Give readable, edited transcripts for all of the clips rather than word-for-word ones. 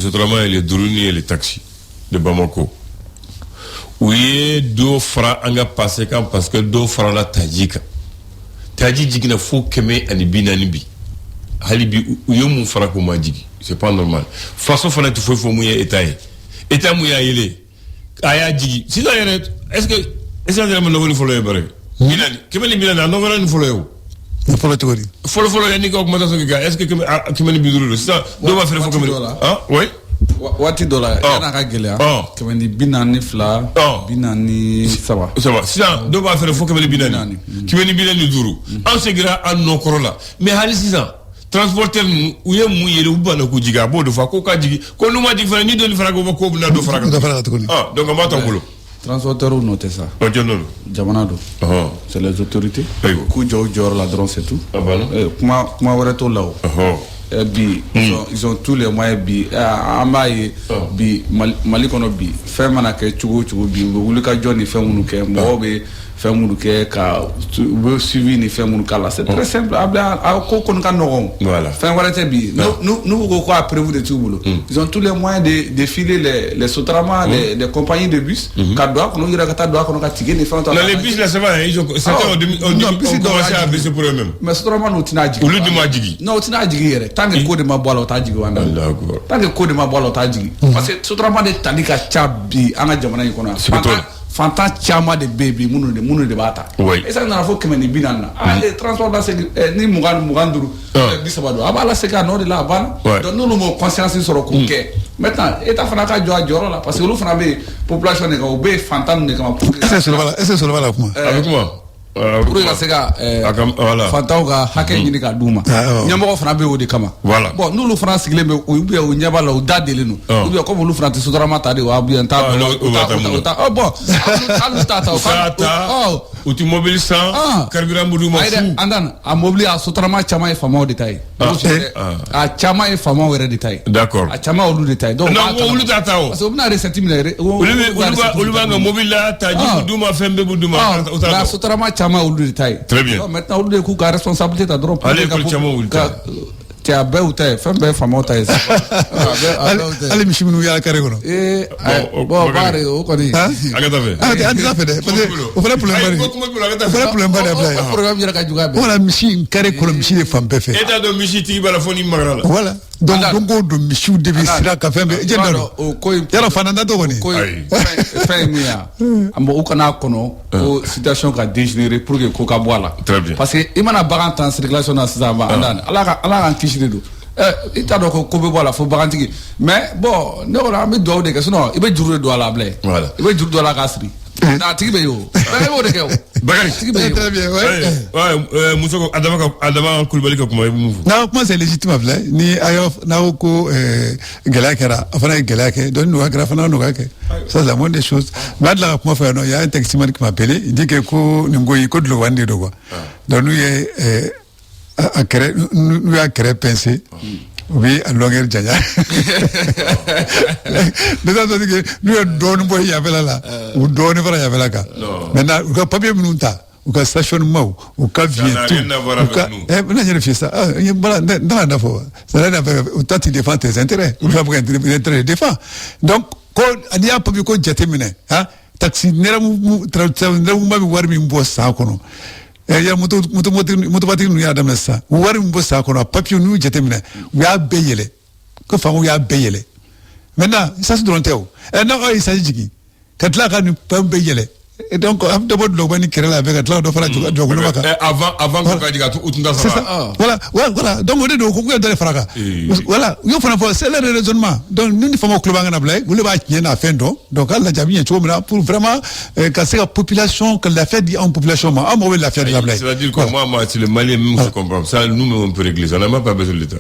Sotrama et les Duruni et les taxis de Bamako. Oui, deux francs anga passé quand parce que deux francs la Tadjika. Tadjika na fou keme anibinanibi. Halibi uyo mon franc comme djigi. C'est pas normal. Façon fana tu faut mouiller état. État mouilla il est. Aya djigi. Si ça est-ce que me no follow bare. Binani. Keme ni binani no wala ni follow. Follow yani ko augmentation ga. Est-ce que keme ni biduru ça doit faire faut keme. Hein? Oui. Wati dollar yana ka gele keme ni binani fla binani sawa ça doit faire faut keme ni binani. Keme ni binani duru. En segra an no korola. Mais hali ça transporteur ou ye mu yele ubana ko jiga bo do fa ko ka jigi ko no ma di fa ni do ni fra ko ko na do fra donc on va t'envoler transporteur ou noter ça jamana do c'est les autorités ku jor la drone c'est tout kuma wara to law bi ils ont tous les moyens bi ambaye bi mali kono bi fait manake chugo bi wulu ka joni fait munu ke mo be fait munu ke ka suivi ni fait munu kala c'est très simple a ko kon kan no voilà fait warate bi nous ko a prévu de tout boulot ils ont tous les moyens de filer les sotrama les compagnies de bus ka doit kono ira ka doit kono ka tigé ni fait non les bus là c'est vrai ils ont c'était au commencé à baisser pour eux-mêmes mais sotrama no tina jigi ou lui du ma jigi non tina jigi yere tant que code ma boilo ta jigi wanda tant que code ma boilo ta jigi parce que sotrama de tandika chabi anga jamana yi kono Fanta chama de baby munu de bata et ça na fo kemeni binana les transport là c'est ni muganduru bisabado abala c'est ka no de la bana donc nous nous conscience sur ko ke maintenant eta fana ka joro là parce que lu fana be population ne ka be fanta ne ka c'est seulement là comment avec moi pour la sega fantaw ga hakɛ ɲini ka duma ɲɛmɔgɔ fana be o de kama bon n'olu fana sigilen be ou bien o ɲɛba la o da delen no ou bien comme olu fana tɛ sotarama ta de wa bien ta bon alu ta o ti mobile sans carburant mudu ma fu andan a mobile a sotarama caman ye famaw de ta ye a caman ye famaw yɛrɛ de ta ye d'accord a caman olu de ta ye donc olu ta ta o parce que o bɛna recette minɛ olu b'a ka mobile la ta ji duma fɛn bɛɛ bu duma o ta sotarama caman olu de ta ye très bien maintenant olu de k'u ka responsabilité ta dɔrɔn ale ko caman olu ta cɛ a bɛɛ u ta ye fɛn bɛɛ famaw ta ye ale misi minnu yala kare kɔnɔ bon bari o kɔni a ka taa fɛ an tɛ taa fɛ dɛ parce que o fana problème ba de bila ye programme yɛrɛ ka juguya bɛɛ voilà misi kare kɔnɔ misi de fan bɛɛ fɛ e t'a dɔn misi tigi b'a la fo ni magara la voilà donc don o don misiw de bɛ sira ka fɛn bɛɛ jɛn dɔ yala fana da tɔ kɔni fɛn min ya a mɔgɔw kana kɔnɔ ko situation ka dégénérer pour que ko ka bɔ a la très bien parce que i mana bagan tan circulation na sisan ala k'an kisi de don i t'a dɔn ko bɛ bɔ a la fo bagantigi mais bon ne kɔni an bɛ dugawu de kɛ sinon i bɛ juru de don a la bilen i bɛ juru don a la k'a siri a tigi bɛ yen o i b'o de kɛ o Bakary tigi bɛ yen très bien ouais muso ko Adama Kulibali ka kuma i b'u fɔ non kuma c'est légitime filɛ ni ayo n'aw ko gɛlɛya kɛra a fana ye gɛlɛya kɛ donc nɔgɔya kɛra a fana nɔgɔya kɛ ça c'est la moindre des choses mais a tila ka kuma fɔ yan nɔ il y a un taximan qui m'a appelé il dit que ko nin ko in ko dulɔwani de don quoi donc n'u ye n'u y'a kɛrɛ pincer u bɛ a longueur janya de ça veut dire que n'u ye dɔɔnin bɔ yafɛla la u dɔɔnin fara yafɛla kan maintenant u ka papier minnu ta u ka stationnement u ka viétu u ka bɛna ɲɛri fi sa n tɛna da fɔ c'est-à-dire u ta ti défend tes intérêts u b'a fɔ ka intérêt défend donc ko n'i y'a papier ko jateminɛ taxi nɛrɛmugu bɛ wari min bɔ san kɔnɔ ya motobatigi ninnu y'a daminɛ sisan wari min bɔ san kɔnɔ papiye n'u jateminɛ u y'a bɛɛ yɛlɛ ko fangaw y'a bɛɛ yɛlɛ maintenant isasi dɔrɔn tɛ o n'aw ye isasi jigin ka tila ka nin fɛn bɛɛ yɛlɛ donc an bɛ dɔ bɔ dulɔbani kɛrɛ la bɛɛ ka tila ka dɔ fara jɔkolonba kan avant ko ka jigin u tun t'a sara voilà donc o de don ko k'u ye dɔ de fara kan voilà u y'o fana fɔ c'est le raisonnement donc ni famaw tulo b'an kana bila ye olu b'a tiɲɛ n'a fɛn dɔn donc hali lajɛ a bɛ ɲɛ cogo min na pour vraiment ka se ka population ka lafiya di anw population ma an mago bɛ lafiya de la bila ye c'est-à-dire que moi si le Malien même se comprend ça nous-mêmes on peut régler ça on n'a même pas besoin de l'État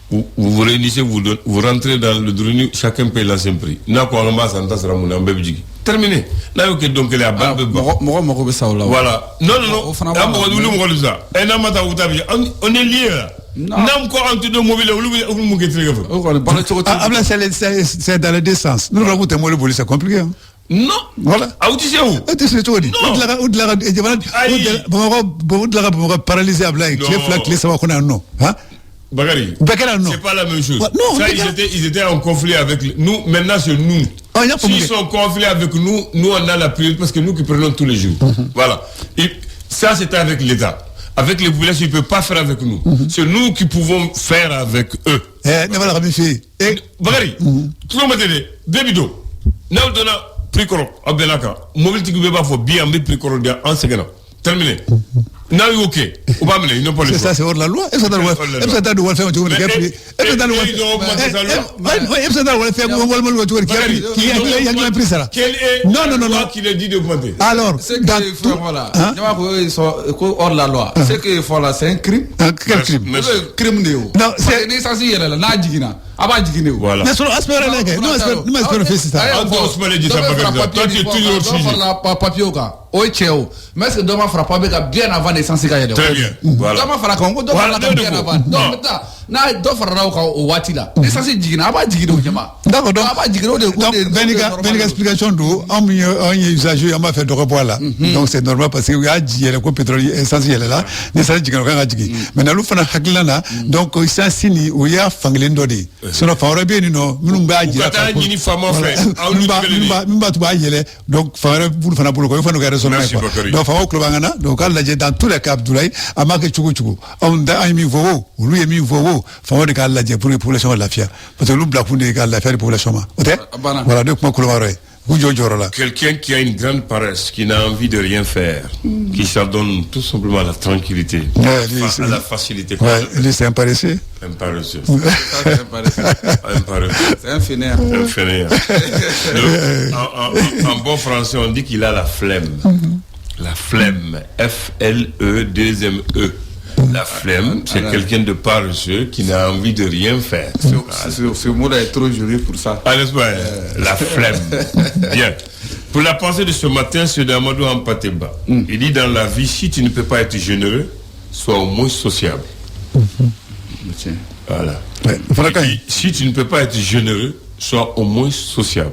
vous vous réunissez vous rentrez dans le Droni chacun paye l'ancien prix n'a quoi on va s'entendre sera mon ambé bigi terminé là ok donc il y a ban mɔgɔ bɛ sa o la voilà non mɔgɔ ça et n'a ma ta on est liés là n'am ko antu do mobile olu mu ke tiré o kɔni bala cogo abla c'est dans les deux sens nous avons tellement le c'est compliqué non voilà aw ti se o ti se cogo di o dilaga jamana Bamakɔ paralysé abla tile fila tile saba kɔnɔ yan nɔ Bakary, non. C'est pas la même chose. Non, ça, ils étaient en conflit avec nous. Maintenant, c'est nous. S'ils sont en conflit avec nous, nous, on a la priorité parce que nous qui prenons tous les jours. Voilà. Et ça, c'était avec l'État. Avec les populations, ils ne peuvent pas faire avec nous. C'est nous qui pouvons faire avec eux. Bakary, tu vas me dire, Débido, nous donnons Pricoro, Abdelaka, mobile qui ne peut pas faire bien, mais Pricoro, en second. Terminé. Non, ok. Ou pas mener, ils n'ont pas le choix. Ça, c'est hors la loi. Est-ce que ça doit faire un tour de cap? Est-ce que ça doit faire un prix ça là? Quelle est la loi qui le dit d'augmenter? Alors, c'est que voilà. Ils sont hors la loi. C'est que voilà, c'est un crime. Quel crime? Crime néo. Non, c'est essentiel là. N'a digina. Aba digine. Voilà. Mais sur aspect là, nous espérons faire ça. Toi, tu es toujours sujet. Papier au cas. Oui, Théo. Mais est-ce que demain fera pas bien avant les sensi ka yede? Très bien. Voilà. Demain fera quand demain fera bien avant. Donc maintenant, na do fera au wati là. Les sensi digina, aba digine au jama. D'accord. Donc aba digine au de. Donc ben explication d'où on usagé on va faire de repos là. Donc c'est normal parce que il y a dit le pétrole essentiel là. Les sensi digine ka digi. Mais na lu fana hakila na donc il s'ensini ou ya fanglen dodi. Sinon fa bien no minum ba ji. Kata ni famo fait. Mba tu ba yele donc fa bulu fana bulu ko fa no ga merci Bakary. Donc fa ko bangana donc Allah dans tous les cas Abdoulaye amake chugu on da ay mi vowo lui mi vowo fa de ka Allah pour les populations la fière parce que lu bla pour de la fière population ma voilà donc moi ko quelqu'un qui a une grande paresse, qui n'a envie de rien faire, qui s'adonne tout simplement à la tranquillité, à la facilité. Lui c'est un paresseux. Un paresseux. C'est un fainéant. Un fainéant. En bon français, on dit qu'il a la flemme. La flemme. F-L-E-2-M-E. La flemme, c'est quelqu'un de paresseux qui n'a envie de rien faire. Ce mot-là est trop joli pour ça. La flemme. Bien. Pour la pensée de ce matin, c'est d'Amadou Ampateba. Il dit dans la vie, si tu ne peux pas être généreux, sois au moins sociable. Voilà. Dit, si tu ne peux pas être généreux, sois au moins sociable.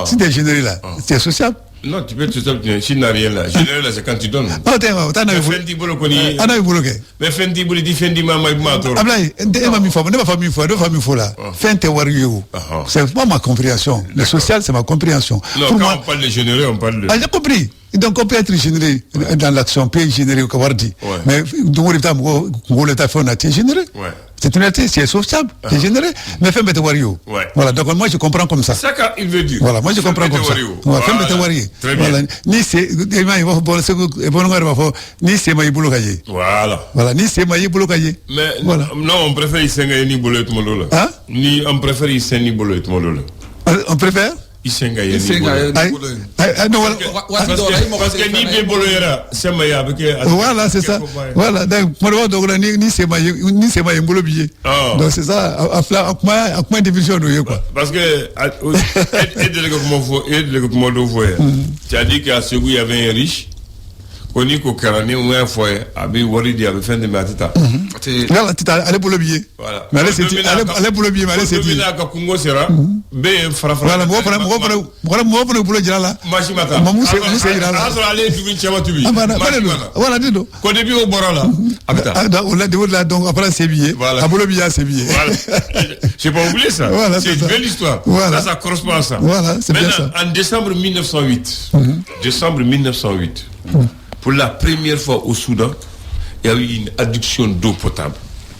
Si tu es généreux là, tu es sociable. Non, tu peux être sociable, tu n'as rien là. Généreux là, c'est quand tu donnes. Mais Fendi Bolo dit Fendi Mama Mato. C'est pas ma compréhension. Le social, c'est ma compréhension. Non, quand on parle de généreux, on parle de. Ah, j'ai compris. Donc on peut être généreux dans l'action, on peut être généreux au Kawardi. Mais dans l'État, on est généreux. C'est une réalité, c'est sociable, c'est généreux. Mais fais mettre Wario. Voilà, donc moi je comprends comme ça. C'est ça qu'il veut dire. Voilà, moi je comprends comme ça. Fais mettre Wario. Voilà, ni c'est, ni c'est Maïboulou Kaye. Voilà, ni c'est Maïboulou Kaye. Mais non, on préfère Isenga ni Boulot Molola. Hein? Ni on préfère Isenga ni Boulot Molola. On préfère? Isenga ni parce que ni Béboloyera, c'est Maya avec. Voilà, c'est ça. Voilà, donc moi donc ni c'est Maya Boulot billet. Donc c'est ça. À point division de quoi. Parce que aide le comment voyer. Tu as dit qu'à celui il y avait un riche. On dit qu'au Carani, on a un foyer, avec Waridi, avec fin de matita. Là, tu allé pour le billet. Voilà. Mais allez pour le billet, mais allez c'est dit. Là, Congo sera, B, Frafra. Voilà, moi, pour le billet là. Machimata. Maman, c'est là. Allez, tu viens, tu vis. Voilà, dis-donc. Qu'au début, au bord là. On l'a dit là, donc après, c'est billet. Voilà. À pour le billet, c'est billet. Voilà. J'ai pas oublié ça. C'est une belle histoire. Voilà. Ça correspond à ça. Voilà, c'est bien ça. En décembre 1908, pour la première fois au Soudan, il y a eu une adduction d'eau potable.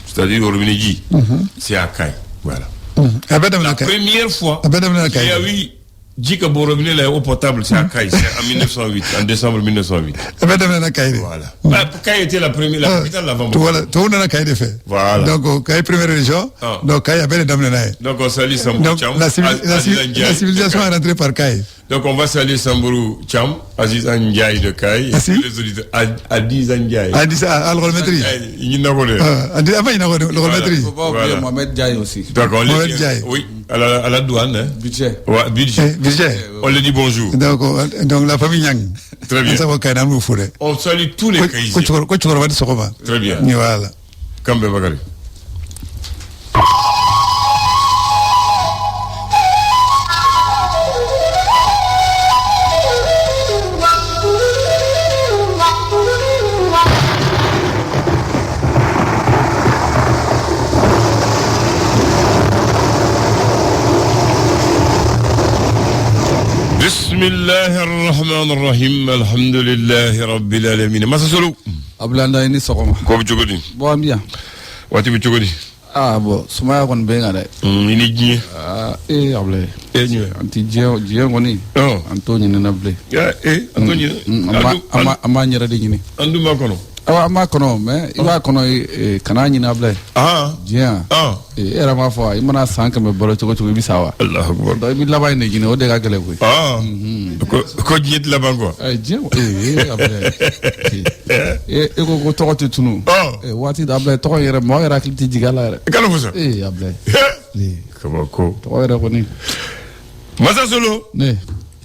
C'est-à-dire au Ruménéji. C'est à Kaï. Voilà. La première fois, il y a eu Djika Borobiné, l'eau potable, c'est à Kaï. C'est en 1908, en décembre 1908. Voilà. Kaï était la première, la capitale l'avant. Voilà, tout le monde a Kaï de fait. Voilà. Donc, Kaï, première région. Donc, Kaï avait les dames. Donc, on salue Sambourou Tcham. La civilisation est rentrée par Kaï. Donc, on va saluer Sambourou Tcham, Aziz Ndiaye de Kaï, et tous les auditeurs. Aziz Ndiaye. Aziz Al-Rolmetri. Il n'a pas de. Avant, il n'a pas de Rolmetri. Il ne faut pas oublier Mohamed Ndiaye aussi. D'accord, Mohamed Ndiaye. Oui, à la douane. Hein. Budget. Ouais, budget. On lui dit bonjour. Donc, la famille Yang. Très bien. On salue tous les Kaïsiens. Très bien. Voilà. Kambe Bakary. bismillahir rahmanir rahim alhamdulillahi rabbil alamin masa solo ablanda ni sokoma ko bi jogodi bo ambiya wati bi jogodi bo suma kon be ngada ini ji able ñu anti je ngoni antonio na ble antonio ama nyara de ni andu ma kono awa ama kono me iwa kono kana nyina ble dia era ma fo imana sanka me bolo choko choko bisawa Allahu akbar do mi labay ne gine o de ga gele ko jiet laban ko dia ko to ko tunu wati da ble to yere mo era kliti jigala kala fusa able ko to yere ko ni masa solo ne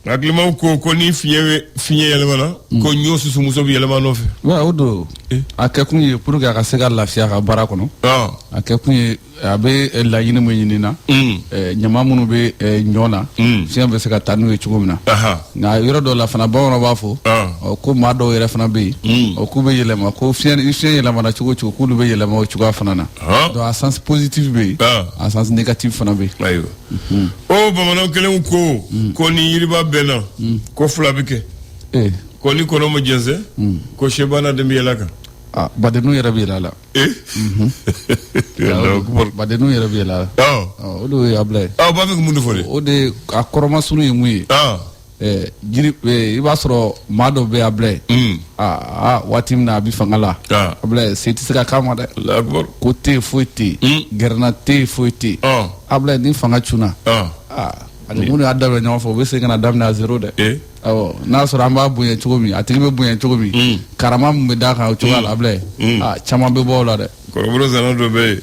aklimaw ko ni fiye yelmana ko nyosu su muso bi yelmana no fe wa odo akekun ye pour que aka se ka lafiya ka bara kono akekun ye abe la yini mo yini na nyama munu be nyona fiye be se ka tanu ye chugo mina na yoro do la fana bawo ba fo ko ma do yere fana be o ku be yelema ko fiye yelema na chugo ku lu be yelema o chugo fana na do a sens positif be a sens négatif fana be ayo o bamana kelen ko ni yiriba bena ko fula bike ko ni kono mo jense ko shebana de miyelaka badenu yere bi la badenu yere bi la o do yable ba fe mundu fole o de akoroma sunu yemu jiri iba soro mado be able watim na bi fangala able seti sika kama de akbar ko te foiti gerna te foiti able ni fanga chuna ani mun adabe nyama fo be se kana dam na zero de na soro amba buye chugomi atigi be buye chugomi karama mu be da ka chugal able chama be bola de ko bro zana do be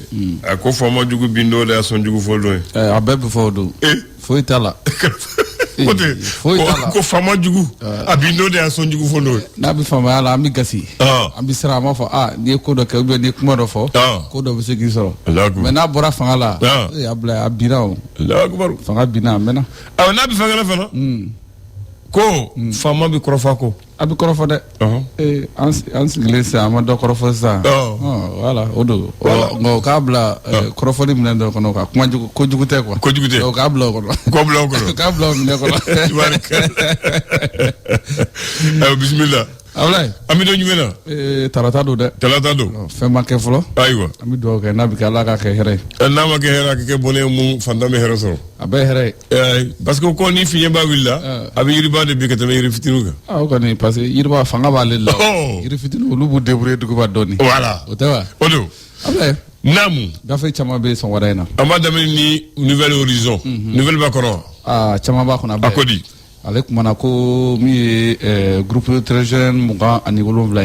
ko fama jugu bindo de son jugu foldo abebe fodo foitala ko fama jugu abindo de son jugu foldo na bi fama ala ami gasi ambi sira ma fo ni ko do ke be ni kuma do fo ko do be se gi soro mais na bora fanga la abla abirao Allahu akbar fanga bina mena na bi fanga la fana ko fama bi krofa ko abi korofo de ans glisse amado korofo sa voilà odo ngo kabla korofo ni mnendo kono ka kuma jugu ko jugu te quoi ko jugu te o kabla ko kabla ne ko bismillah awlay ami do nyumena talata do fe make flo aywa ami do ke nabi kala ka ke here na ma ke here ke bone mu fandame here so abe here parce que ko ni fiye ba willa abi yiriba de bi ka tame yiri fitinuga ko ni parce que yiriba fanga ba le la yiri fitinu lu bu débrouiller du ko ba doni voilà otawa odo abe namu gafe chama be son wadaina amada ni nouvelle horizon nouvelle bakoro chama ba kuna ba akodi avec manako mi groupe très jeune muga ani wolonvla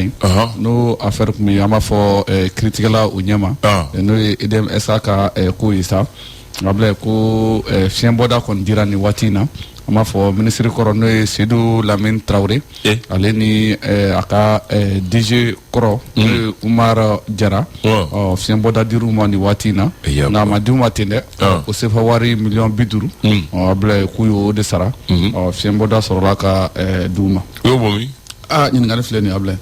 no affaire mi ama fo critique la unyama no edem esaka ko isa able ko fien boda kon dirani watina ama fo ministre korono Seydou Lamine Traoré ale ni aka DG Koro Umar Jara fien boda diru mani watina na madu matinde o sefa wari million biduru able kuyo de sara fien boda sorola ka duma yo bomi ni ngale fleni able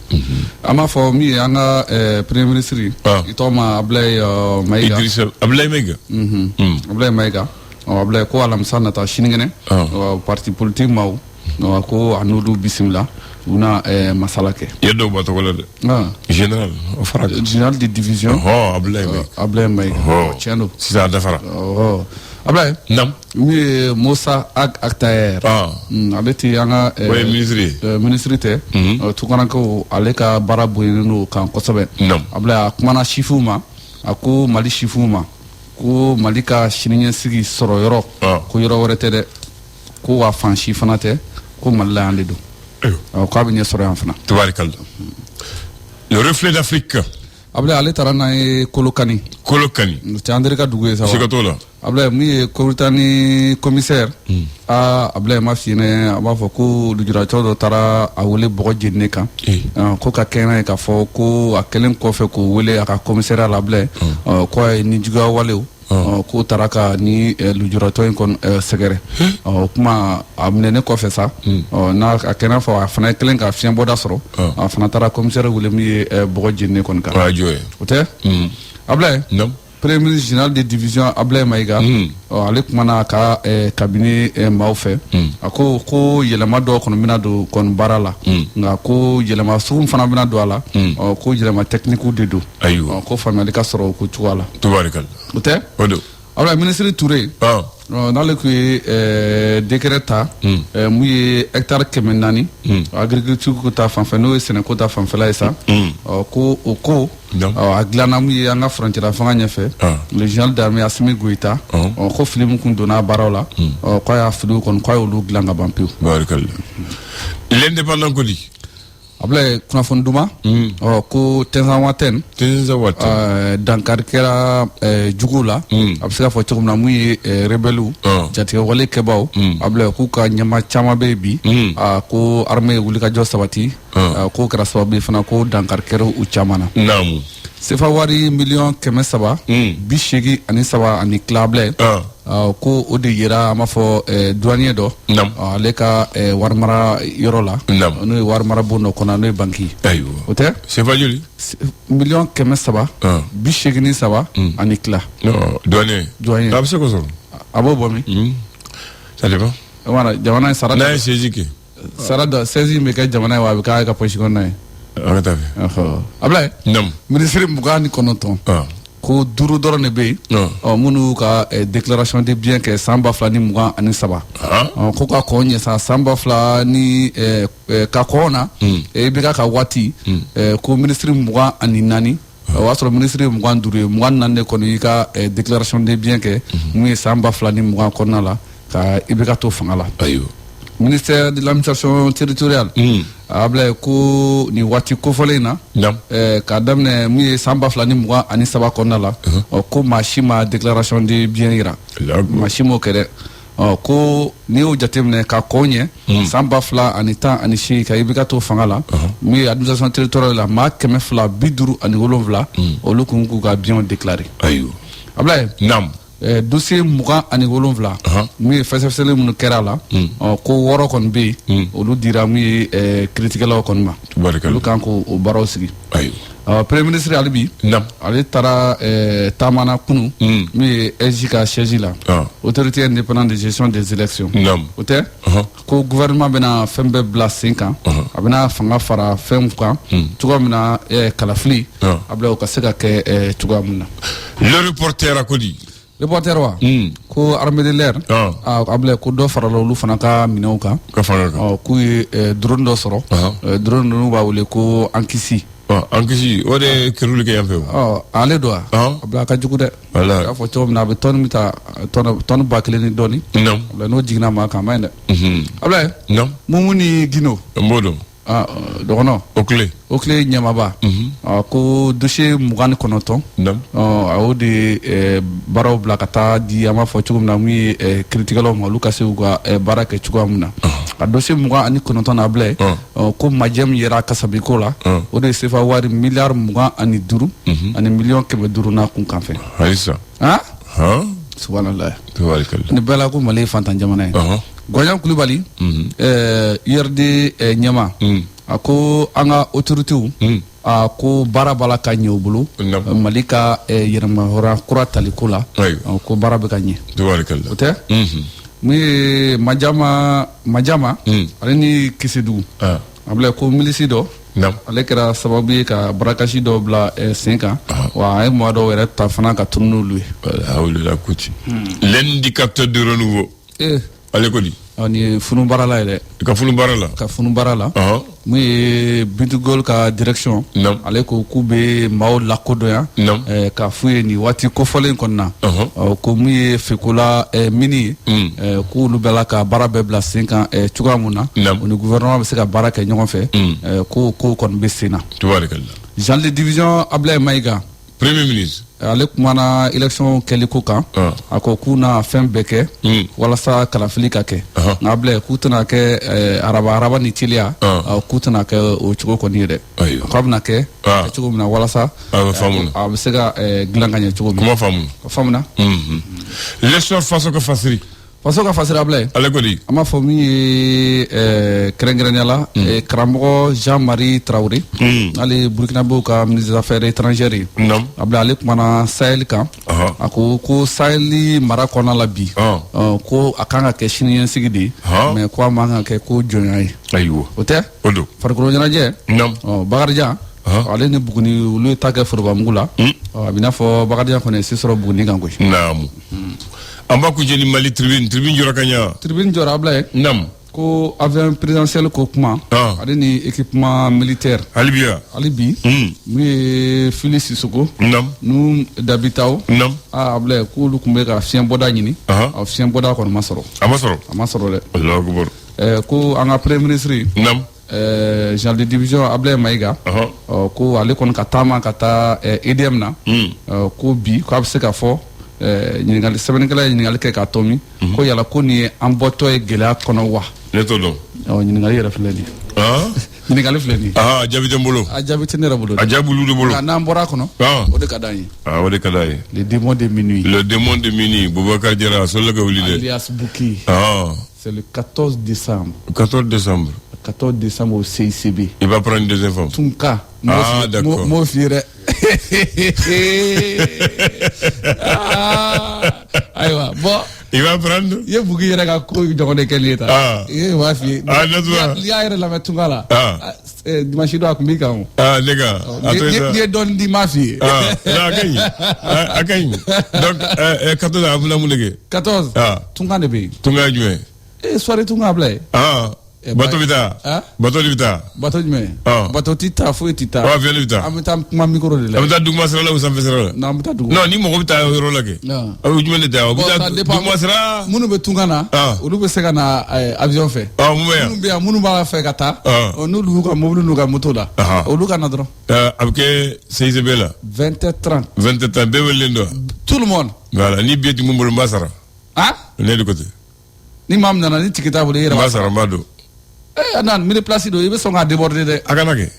ama fo mi anga premier ministre itoma able Maiga Idrissa able Maiga able Maiga able ko alam sanata shiningene parti politique maw ko anudu bismillah una masalake yedo bato wala de général général de division able Maiga chendo sisa dafara able nam mi Moussa Aktaer aleti anga ministre te tukana ko aleka barabu no kan kosobe able akumana shifuma ako mali shifuma ko malika shininye sigi soro yoro ko yoro worete de ko wa fanshi fanate ko malla ande do ko abine soro yan fana tabarakallah le reflet d'Afrique able ale tarana kolokani ti andere ka dugu sa sikatola able mi koritani commissaire able ma fine aba fo ko dujura todo tara awole bogo jenne kan ko ka kena ka fo ko akelen ko fe ko wele aka commissaire la able ko ni juga wale ko taraka ni lujurato en kon segere kuma amnene ko fe sa na akena fo afana kelen ka fien boda soro afana tara commissaire wele mi bogo jenne kon ka radio ote able non premier ministre général de division Ablaye Maïga ale kumana ka cabinet maaw fɛ a ko yɛlɛma dɔ kɔni bɛna don kɔni baara la nka ko yɛlɛma sugu fana bɛna don a la ko yɛlɛma technique de don ko faamuyali ka sɔrɔ ko cogoya la tubarikala o tɛ Ablaye ministre Touré n'ale ko ye décret ta mun ye hectare 400 agriculture ko ta fanfɛ n'o ye sɛnɛko ta fanfɛla ye sa ko o ko a dilanna mun ye an ka frontière fanga ɲɛfɛ le général d'armée Assimi Goïta ko fili mun kun donna baaraw la k'a y'a filiw kɔni k'a y'olu dilan ka ban pewu. L'indépendant ko di Ablaye kunnafoni duma ko Tɛnzan Watɛn dankari kɛra juguw la a bɛ se ka fɔ cogo min na mun ye rebelle jatigɛ wale kɛbaaw Ablaye k'u ka ɲɛma caman bɛ yen bi ko armée ye wulikajɔ sabati k'o kɛra sababu ye fana ko dankari kɛra u caman na. sefa wari miliyɔn 383 ani tila Ablaye ko o de yera an b'a fɔ douanier dɔ ale ka warimara yɔrɔ la n'o ye warimara bon dɔ kɔnɔ n'o ye banki o tɛ sefa joli miliyɔn 383 ani tila douanier a bɛ se k'o sɔrɔ a b'o bɔ min ça dépend jamana ye sara n'a ye saisie kɛ sara dɔ saisie bɛ kɛ jamana ye wa a bɛ k'a ka poche kɔnɔna ye Ablaye ministre 29 ko 5 dɔrɔn de bɛ yen minnu ka déclaration de bien kɛ san 2023 ko ka kɔn ɲɛ san 2000 ka kɔn na i bɛ ka waati ko ministre 24 o y'a sɔrɔ ministre 25 ye 24 de kɔni i ka déclaration de bien kɛ mun ye san 2020 kɔnɔna la ka i bɛ ka to fanga la. Ministère de l'administration territoriale Ablaye ko ni waati kofɔlen na k'a daminɛ mun ye san 2023 kɔnɔna la ko maa si ma déclaration de bien yira maa si m'o kɛ dɛ ko n'i y'o jateminɛ ka kɔn ɲɛ san 2018 ka i bɛ ka to fanga la mun ye administration territoriale la maa 257 olu kun k'u ka bien déclarer. Ablaye dossier 27 mun ye fɛsɛfɛsɛli minnu kɛra la ko 6 kɔni bɛ yen olu dira mun ye kiiritigɛlaw kɔni ma olu kan k'o baaraw sigi. Premier ministre ale bi ale taara taamana kunu min ye SJ ka siège la autorité indépendante de gestion des élections o tɛ ko gouvernement bɛna fɛn bɛɛ bila sen kan a bɛna fanga fara fɛn kan cogoya min na kalafili Ablaye o ka se ka kɛ cogoya min na. Le reporter a ko di reporter wa ko armée de l'air Ablaye ko dɔ farala olu fana ka minɛnw kan k'u ye drone dɔ sɔrɔ drone ninnu b'a wele ko Ankisi o de kɛruli kɛ yan fɛ ale don Ablaye a ka jugu dɛ i y'a fɔ cogo min na a bɛ tɔni min ta tɔni 1000 ni dɔɔni Ablaye n'o jiginna maa kan a ma ɲi dɛ Ablaye Mumu ni Gino n b'o dɔn dɔgɔnɔ o tile ɲɛmaba ko dossier 29 a y'o de baaraw bila ka taa di an b'a fɔ cogo min na mun ye kiiritigɛlaw ma olu ka se u ka baara kɛ cogoya min na a dossier 29 na Ablaye ko majɛ min yera kasabiko la o de ye sefa wari miliyari 25 ani miliyɔn 500 n'a kun kan fɛ subhanallah ni bɛɛ la ko Mali ye fantan jamana ye Gɔɲan Kulibali IRD ɲɛma a ko an ka autoritéw ko baara b'a la ka ɲɛ u bolo Mali ka yɛrɛmahɔrɔnya kura taliko la ko baara bɛ ka ɲɛ o tɛ mun ye Majama ale ni Kisedugu Ablaye ko milisi dɔ ale kɛra sababu ye ka barakasi dɔ bila sen kan wa a ye maa dɔw yɛrɛ ta fana ka tunu n'olu ye l'indicateur de renouveau ale ko di ni ye funu baara la ye dɛ ka funu baara la mun ye Bintu ka direction ale ko k'u bɛ maaw lakodɔnya k'a f'u ye nin waati kofɔlen kɔnɔna na ko mun ye Fekola mini ye k'olu bɛɛ la ka baara bɛɛ bila sen kan cogoya mun na o ni gouvernement bɛ se ka baara kɛ ɲɔgɔn fɛ ko kɔni bɛ sen na. Jean de division Ablaye Maïga premier ministre ale kumana élection kɛliko kan a ko k'u na fɛn bɛɛ kɛ walasa kalafili ka kɛ nka Ablaye k'u tɛna kɛ araba ni teliya k'u tɛna kɛ o cogo kɔni ye dɛ k'a bɛna kɛ cogo min na walasa a bɛ se ka dilan ka ɲɛ cogo min na faamuna l'élection faso ka fasiri Ablaye ale ko di an b'a fɔ min ye kɛrɛnkɛrɛnnenya la karamɔgɔ Jean-Marie Traoré ale Burkinabéw ka ministre des affaires étrangères ye Ablaye ale kumana Sahel kan a ko Saheli mara kɔnɔna la bi ko a kan ka kɛ siniɲɛsigi de ye mais ko a man ka kɛ ko jɔnya ye ayiwa o tɛ farikolo ɲɛnajɛ Bakarijan ale ni Buguni olu ye ta kɛ forobamugu la a bɛ n'a fɔ Bakarijan kɔni si sɔrɔ Buguni kan koyi naamu an b'a kuncɛ ni Mali tribune jɔra ka ɲa tribune jɔra Ablaye naamu ko avion présidentiel ko kuma ale ni équipement militaire hali bi mun ye Fili Sisoko nu Dabitaw Ablaye k'olu tun bɛ ka fiɲɛ bɔda ɲini fiɲɛ bɔda kɔni ma sɔrɔ a ma sɔrɔ dɛ Allahu akbar ko an ka premier ministre Jean de division Ablaye Maïga ko ale kɔni ka taama ka taa EDM na ko bi ko a bɛ se ka fɔ ɲininkali sɛbɛnnikɛla ye ɲininkali kɛ k'a tɔmi ko yala ko nin ye an bɔtɔ ye gɛlɛya kɔnɔ wa ne t'o dɔn ɲininkali yɛrɛ filɛ nin ye ɲininkali filɛ nin ye jaabi tɛ n bolo a jaabi tɛ ne yɛrɛ bolo a jaabi olu de bolo nka n'an bɔra a kɔnɔ o de ka d'an ye o de ka d'an ye le démon de minuit Boubacar Diarra a sɔrɔla ka wuli dɛ alias Bouki c'est le 14 décembre au CICB il va prendre une deuxième femme Tunka d'accord mo fi dɛ ayiwa bon il va prendre ye Bouki yɛrɛ ka ko jɔgɔn kɛ nin ye tan i b'a f'i ye n'i y'a yɛrɛ lamɛn Tunka la dimanche don a tun b'i kan o ne ka n'i ye dɔɔnin di m'a f'i ye a ka ɲi donc 14 a bɛna mun de kɛ 14 Tunka de bɛ yen Tunka ye jumɛn soirée Tunka Ablaye bato bɛ taa bato de bɛ taa bato jumɛn bato tɛ taa foyi tɛ taa avion bɛ taa an bɛ taa kuma micro de la an bɛ taa duguma sira la ou sanfɛ sira la non an bɛ taa dugu non ni mɔgɔ bɛ taa yɔrɔ la kɛ jumɛn de taa o bɛ taa duguma sira minnu bɛ Tunga na olu bɛ se ka na avion fɛ minnu bɛ yan minnu b'a fɛ ka taa n'olu y'u ka mobili n'u ka moto la olu ka na dɔrɔn a bɛ kɛ CICB la 20h30 bɛɛ wele dɔn tout le monde voilà ni billet tun bɛ n bolo n b'a sara ne de ko ten ni maa min nana ni tigi t'a bolo i yɛrɛ b'a sara n b'a don Anan mini place do i bɛ sɔn k'a déborder dɛ a kana kɛ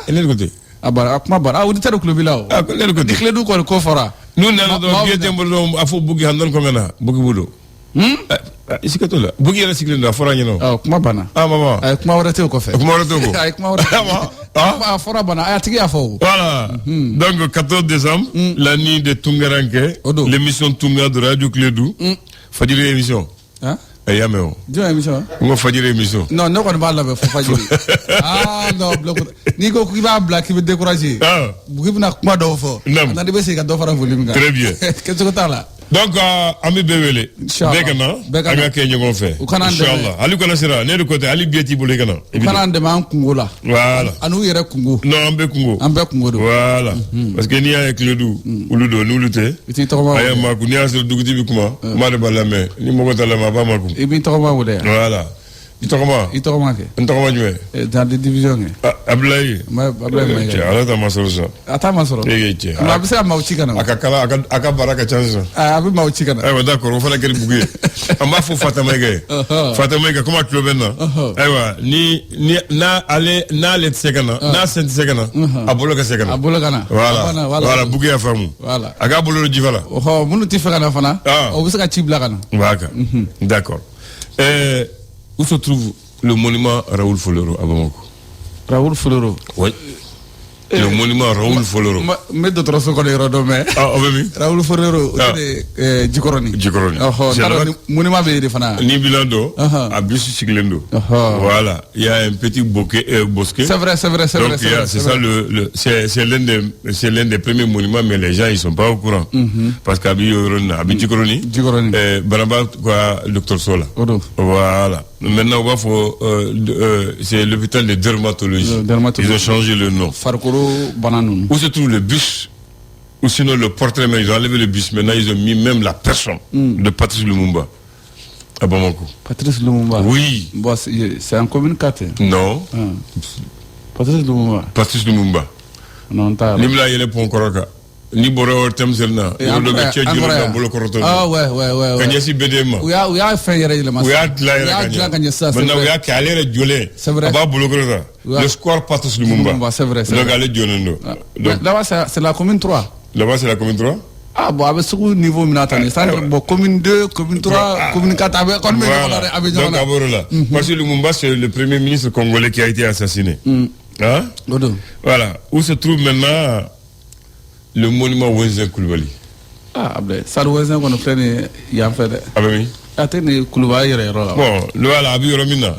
ne de ko ten a kuma banna auditeur de tulo b'i la o ne de ko ten ni tile du kɔni ko fɔra n'u nana dɔrɔn billet tɛ n bolo dɔrɔn a fɔ Bouki Handon kɔngɛ na Bouki bolo i sika t'o la Bouki yɛrɛ sigilen don a fɔra ɲɛna kuma banna maman a ye kuma wɛrɛ t'o kɔfɛ kuma wɛrɛ t'o kɔ a ye kuma wɛrɛ a fɔra banna a tigi y'a fɔ o voilà donc 14 décembre la nuit de Tungaranke l'émission Tunga de Radio Clédou Fadjiri émission y'a mɛn o jɔn émission n ko Fadjiri émission non ne kɔni b'a labɛn fo Fadjiri non n'i ko k'i b'a bila k'i bɛ décourager Bouki bɛna kuma dɔw fɔ na de bɛ segin ka dɔ fara volume kan très bien kɛcogo t'a la donc an bɛ bɛɛ wele bɛɛ ka na an ka kɛ ɲɔgɔn fɛ inchallah hali kana sira ne de ko tɛ hali billet t'i bolo i ka na u kana an dɛmɛ an kungo la voilà an'u yɛrɛ kungo non an bɛɛ kungo don voilà parce que n'i y'a ye Clédou olu don n'olu tɛ i t'i tɔgɔma a y'a makun n'i y'a sɔrɔ dugutigi bɛ kuma maa de b'a lamɛn ni mɔgɔ t'a lamɛn a b'a makun i b'i tɔgɔma wele yan voilà i tɔgɔma kɛ n tɔgɔma jumɛn dans des divisions kɛ Ablaye Maïga ala ta ma sɔrɔ sisan a t'a ma sɔrɔ cɛ a bɛ se ka maaw ci ka na a ka kala a ka baara ka ca sisan a bɛ maaw ci ka na ayiwa d'accord o fana kɛra Bouki ye an b'a fɔ Fata Maïga ye Fata Maïga comme a tulo bɛ na ayiwa n'ale tɛ se ka na n'a sen tɛ se ka na a bolo ka se ka na voilà Bouki y'a faamu a k'a bolo don jifa la minnu tɛ fɛ ka na fana o bɛ se ka ci bila ka na d'accord où se trouve le monument Raoul Foloro à Bamako? Raoul Foloro? Oui. Le monument Raoul Foloro. Mais d'autres sont connus, mais. Raoul Foloro, Djikoroni. Monument Bédéfana. Ni Bilando, à Bussi Siglendo. Voilà. Il y a un petit bosquet. C'est vrai. Donc, c'est ça, c'est l'un des premiers monuments, mais les gens, ils sont pas au courant. Parce qu'à Djikoroni, Baramba, quoi, Dr Sola. Voilà. Maintenant, on va faire, c'est l'hôpital de dermatologie. Ils ont changé le nom. Où se trouve le bus? Ou sinon le portrait, mais ils ont enlevé le bus. Maintenant, ils ont mis même la personne de Patrice Lumumba à Bamako. Patrice Lumumba? Oui. Bon, c'est en commune 4. Non. Patrice Lumumba. Non, t'as. Nimla yele pon koroka. Ni boro tem zelna. Yo do ga cheju na bolo koroto. Ah ouais. Kanyasi bedema. Ou ya fait yere le mas. Ou ya kanya. Maintenant, ou ya kalere jolé. C'est vrai. Aba bolo korota. Le score Patrice Lumumba. C'est vrai. Donc, allez, Dionendo. Là-bas, c'est la commune 3. Là-bas, c'est la commune 3? Ah, bon, avec ce niveau, bon, commune 2, commune 3, commune 4, avec parce que Lumumba, c'est le premier ministre congolais qui a été assassiné. Hein? Voilà. Où se trouve maintenant le monument Wenzen Koulibaly? Ah, ça doit être qu'on prenne y a fait. Ah ben oui. Attendez, Kouloubaï est là. Bon, le ala abi romina.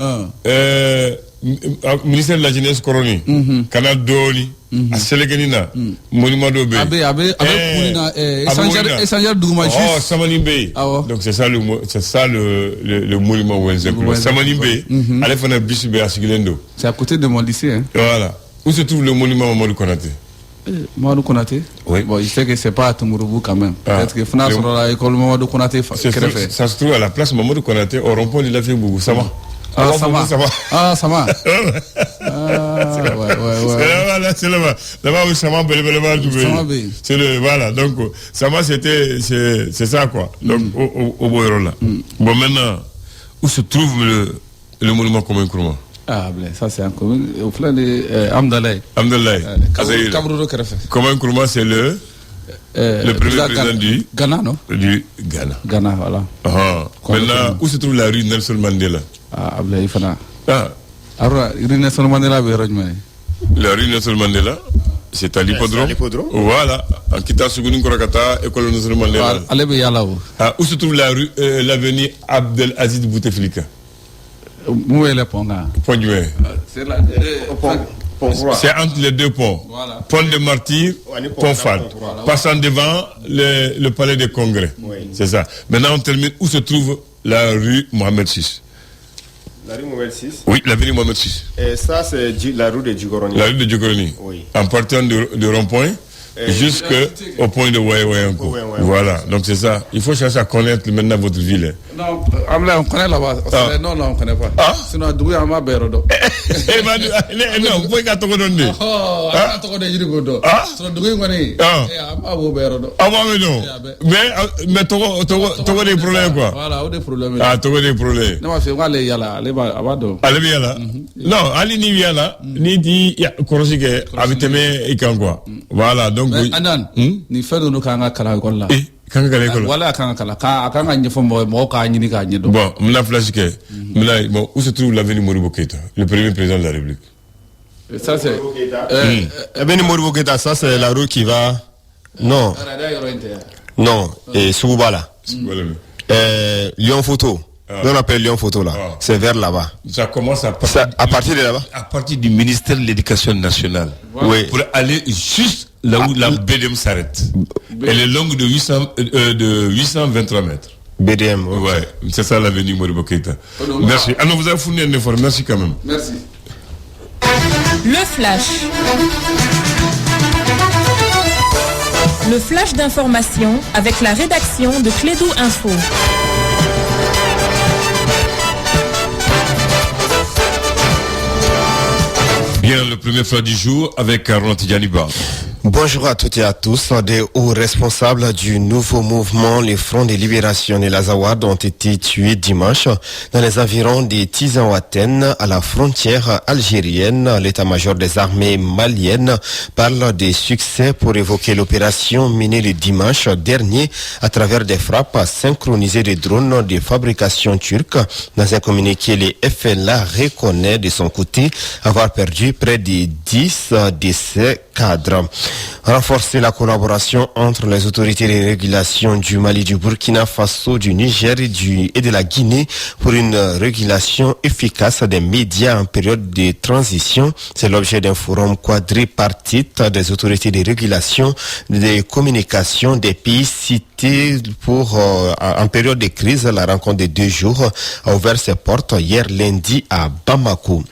Ministère de la jeunesse coroni. Canal Doni. A Séléganina. Monument de Bé. Abe Koulina échangeur d'Oumachi. Oh, Samanimbe. Donc c'est ça le monument Wenzel. Samanimbe. Allez faire un bus à Sigilendo. C'est à côté de mon lycée. Hein. Voilà. Où se trouve le monument Mamadou Konaté? Mamadou Konaté. Oui. Bon, je sais que c'est pas à Tumurubu quand même. Peut-être que Fna sur l'école Mamadou Konaté. Ça se trouve à la place Mamadou Konaté au rond-point de la Fébou. Ça va. Ah, ça va. Ah, ça va. Ouais. C'est là-bas. Là-bas où ça m'a c'est le, voilà. Donc, ça m'a, c'est ça, quoi. Donc, au Boyro là. Bon, maintenant, où se trouve le monument commun Nkrumah? Ah, ça c'est un commun. Au plan de Amdalaï. Commun Nkrumah, c'est le premier président du Ghana, non? Du Ghana. Ghana, voilà. Maintenant, où se trouve la rue Nelson Mandela? Ah, il faut alors, Nelson Mandela, la rue Nelson Mandela, c'est à l'hippodrome. Voilà. En quittant Sougouni Korakata, école Nelson Mandela. Où se trouve la rue, l'avenue Abdel Aziz Bouteflika? Où est le pont? C'est entre les deux ponts. Voilà. Pont des Martyrs, pont Fad. Voilà. Passant devant le palais des congrès. Oui. C'est ça. Maintenant, on termine. Où se trouve la rue Mohamed VI? La rue Mohamed VI? Oui, l'avenue Mohamed VI. Et ça, c'est la rue de Djigoroni. La rue de Djigoroni. Oui. En partant de rond-point jusqu'au point de Wayanko. Voilà, donc c'est ça. Il faut chercher à connaître maintenant votre ville. Non, on connaît là-bas. Non, on ne connaît pas. Ah? Sinon, d'où est ma bérodo? Non, vous pouvez pas te donner. Oh, on te connaît Djigodo. Ah? Sinon, d'où est ma bérodo? Ah, mais non. Mais tu as des problèmes, quoi. Voilà, on a des problèmes. Ah, tu as des problèmes. Non, c'est vrai, il y a là. Allez, là. Non, allez, ni bien là. Ni dit, Korosike, habitez-moi, et quand quoi. Voilà, donc. Anan, ni fait de nous quand on a kala. Voilà, quand on a fait mon cas, ni quand on bon, on a flashé. Bon, où se trouve l'avenue Modibo Keïta, le premier président de la République? Ça, c'est. L'avenue Modibo Keïta, ça, c'est la rue qui va. Non. Non, et Soubala. Lyon Photo. On appelle Lyon Photo là. C'est vers là-bas. Ça commence à partir de là-bas. À partir du ministère de l'Éducation nationale. Oui. Pour aller juste là où la BDM s'arrête. Elle est longue de 823 mètres. BDM. Ouais. C'est ça l'avenue Modibo Keïta. Merci. Ah non, vous avez fourni un effort. Merci quand même. Merci. Le flash. Le flash d'information avec la rédaction de Clédou Info. Bien, le premier flash du jour avec Ronald Tidjaniba. Bonjour à toutes et à tous. Des hauts responsables du nouveau mouvement, les Fronts de Libération et l'Azawad, ont été tués dimanche dans les environs des Tizaouaten, à la frontière algérienne. L'état-major des armées maliennes parle des succès pour évoquer l'opération menée le dimanche dernier à travers des frappes synchronisées de drones de fabrication turque. Dans un communiqué, le FLA reconnaît de son côté avoir perdu près de 10 de ses cadres. Renforcer la collaboration entre les autorités de régulation du Mali, du Burkina Faso, du Niger et de la Guinée pour une régulation efficace des médias en période de transition. C'est l'objet d'un forum quadripartite des autorités de régulation des communications des pays cités en période de crise. La rencontre de 2 jours a ouvert ses portes hier lundi à Bamako.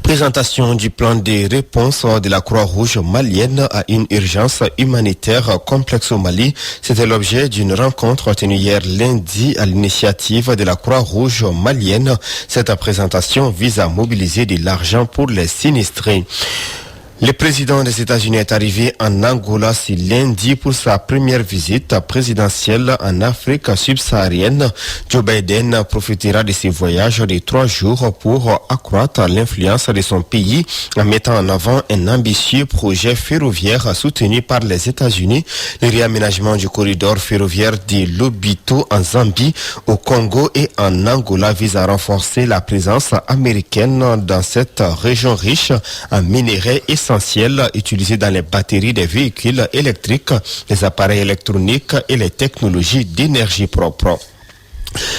Présentation du plan de réponse de la Croix-Rouge malienne à une urgence humanitaire complexe au Mali. C'était l'objet d'une rencontre tenue hier lundi à l'initiative de la Croix-Rouge malienne. Cette présentation vise à mobiliser de l'argent pour les sinistrés. Le président des États-Unis est arrivé en Angola ce lundi pour sa première visite présidentielle en Afrique subsaharienne. Joe Biden profitera de ce voyage de 3 jours pour accroître l'influence de son pays en mettant en avant un ambitieux projet ferroviaire soutenu par les États-Unis. Le réaménagement du corridor ferroviaire de Lobito en Zambie, au Congo et en Angola vise à renforcer la présence américaine dans cette région riche en minerais essentiels essentiels utilisés dans les batteries des véhicules électriques, les appareils électroniques et les technologies d'énergie propre.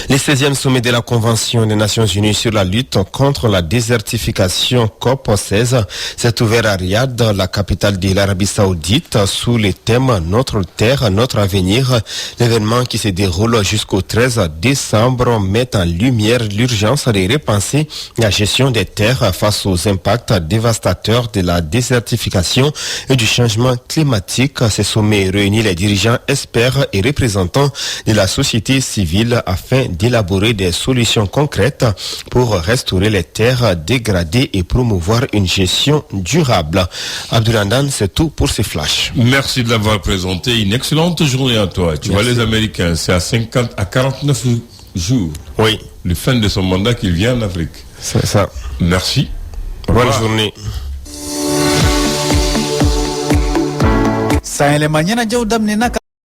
Le 16e sommet de la Convention des Nations Unies sur la lutte contre la désertification COP16 s'est ouvert à Riyad, la capitale de l'Arabie Saoudite, sous le thème « Notre terre, notre avenir ». L'événement qui se déroule jusqu'au 13 décembre met en lumière l'urgence de repenser la gestion des terres face aux impacts dévastateurs de la désertification et du changement climatique. Ce sommet réunit les dirigeants, experts et représentants de la société civile afin d'élaborer des solutions concrètes pour restaurer les terres dégradées et promouvoir une gestion durable. Abdoulandan, c'est tout pour ces flashs. Merci de l'avoir présenté. Une excellente journée à toi. Tu vois, les Américains, c'est à 49 jours. Oui. Le fin de son mandat qu'il vient en Afrique. C'est ça. Merci. Bonne journée. Saa ile manyana jau dam ni naka